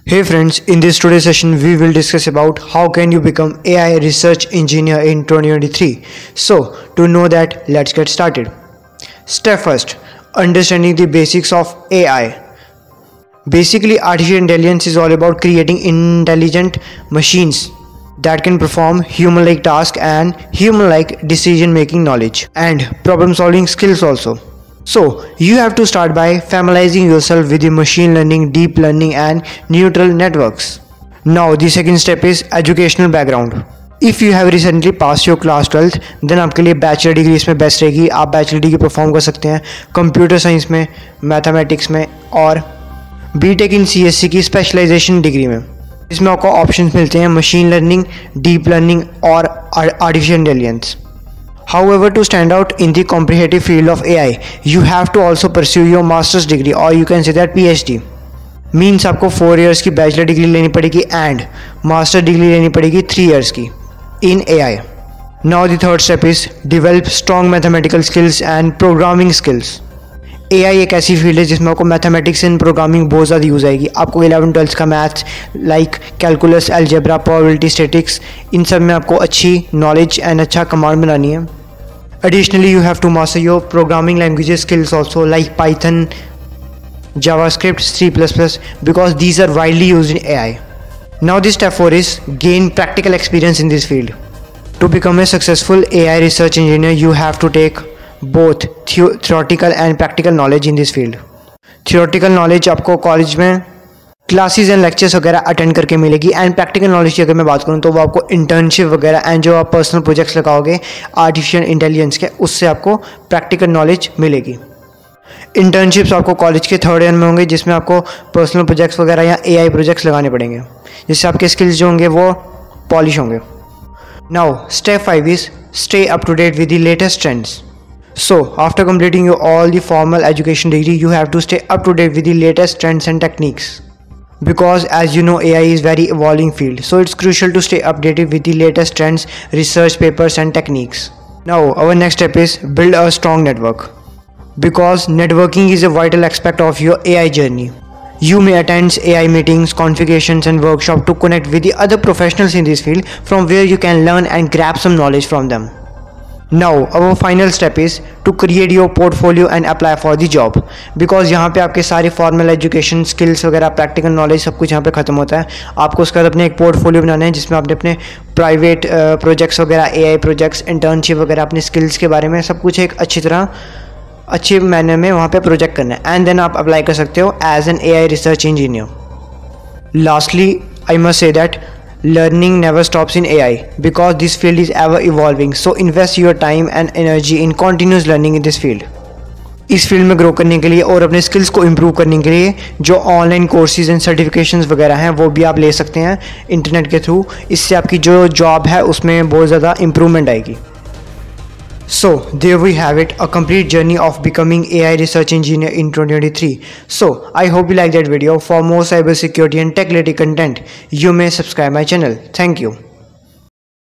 Hey friends, in this today's session we will discuss about how can you become AI research engineer in 2023. So to know that, let's get started. Step first, understanding the basics of AI. Basically, artificial intelligence is all about creating intelligent machines that can perform human-like tasks and human-like decision-making knowledge and problem-solving skills also. So, you have to start by familiarizing yourself with the machine learning, deep learning and neural networks. Now, the second step is educational background. If you have recently passed your class 12th, then आपके लिए bachelor degree इसमें best रहेगी. आप bachelor degree perform कर सकते हैं computer science में, mathematics में और बीटेक इन सीएससी की स्पेशलाइजेशन डिग्री में. इसमें आपको ऑप्शंस मिलते हैं मशीन लर्निंग, डीप लर्निंग और artificial intelligence. However, to stand out in the comprehensive field of AI, you have to also pursue your master's degree or you can say that PhD. Means आपको 4 years की bachelor degree लेनी पड़ेगी and master degree लेनी पड़ेगी 3 years की in AI. Now the third step is develop strong mathematical skills and programming skills. AI एक ऐसी field है जिसमें आपको मैथमेटिक्स एंड प्रोग्रामिंग बहुत ज़्यादा यूज़ आएगी. आपको 11-12 का maths like calculus, algebra, probability, statistics, इन सब में आपको अच्छी नॉलेज एंड अच्छा कमांड बनानी है. Additionally, you have to master your programming languages skills also like Python, JavaScript, C++ because these are widely used in AI. Now the step 4 is gain practical experience in this field. To become a successful AI research engineer, you have to take both theoretical and practical knowledge in this field. Theoretical knowledge आपको college में classes and lectures वगैरह attend करके मिलेगी and practical knowledge की अगर मैं बात करूँ तो वो आपको इंटर्नशिप वगैरह एंड जो आप पर्सनल प्रोजेक्ट्स लगाओगे आर्टिफिशियल इंटेलिजेंस के, उससे आपको प्रैक्टिकल नॉलेज मिलेगी. इंटर्नशिप्स आपको कॉलेज के 3rd ईयर में होंगे जिसमें आपको पर्सनल प्रोजेक्ट्स वगैरह या AI प्रोजेक्ट्स लगाने पड़ेंगे जिससे आपके स्किल्स जो होंगे वो पॉलिश होंगे. Now step 5 is stay up to date with the latest trends. So, after completing all the formal education degree, you have to stay up to date with the latest trends and techniques. Because as you know, AI is very evolving field, so it's crucial to stay updated with the latest trends, research papers and techniques. Now, our next step is build a strong network. Because networking is a vital aspect of your AI journey. You may attend AI meetings, configurations and workshops to connect with the other professionals in this field from where you can learn and grab some knowledge from them. Now our final step is to create your portfolio and apply for the job. Because यहाँ पे आपके सारे formal education skills वगैरह practical knowledge सब कुछ यहाँ पे ख़त्म होता है. आपको उसके बाद अपने एक पोर्टफोलियो बनाना है जिसमें आपने अपने प्राइवेट प्रोजेक्ट्स वगैरह, AI प्रोजेक्ट्स, इंटर्नशिप वगैरह, अपने स्किल्स के बारे में सब कुछ एक अच्छी तरह अच्छे मैनर में वहाँ पे प्रोजेक्ट करना है एंड देन आप अप्लाई कर सकते हो as an AI research engineer. Lastly I must say that learning never stops in AI because this field is ever evolving, so invest your time and energy in continuous learning in this field. इस field में grow करने के लिए और अपने skills को improve करने के लिए जो ऑनलाइन कोर्सेज एंड सर्टिफिकेशंस वगैरह हैं वो भी आप ले सकते हैं इंटरनेट के थ्रू. इससे आपकी जो जॉब है उसमें बहुत ज़्यादा इम्प्रूवमेंट आएगी. So there we have it, a complete journey of becoming AI research engineer in 2023. So I hope you like that video. For more cybersecurity and tech related content, you may subscribe my channel. Thank you.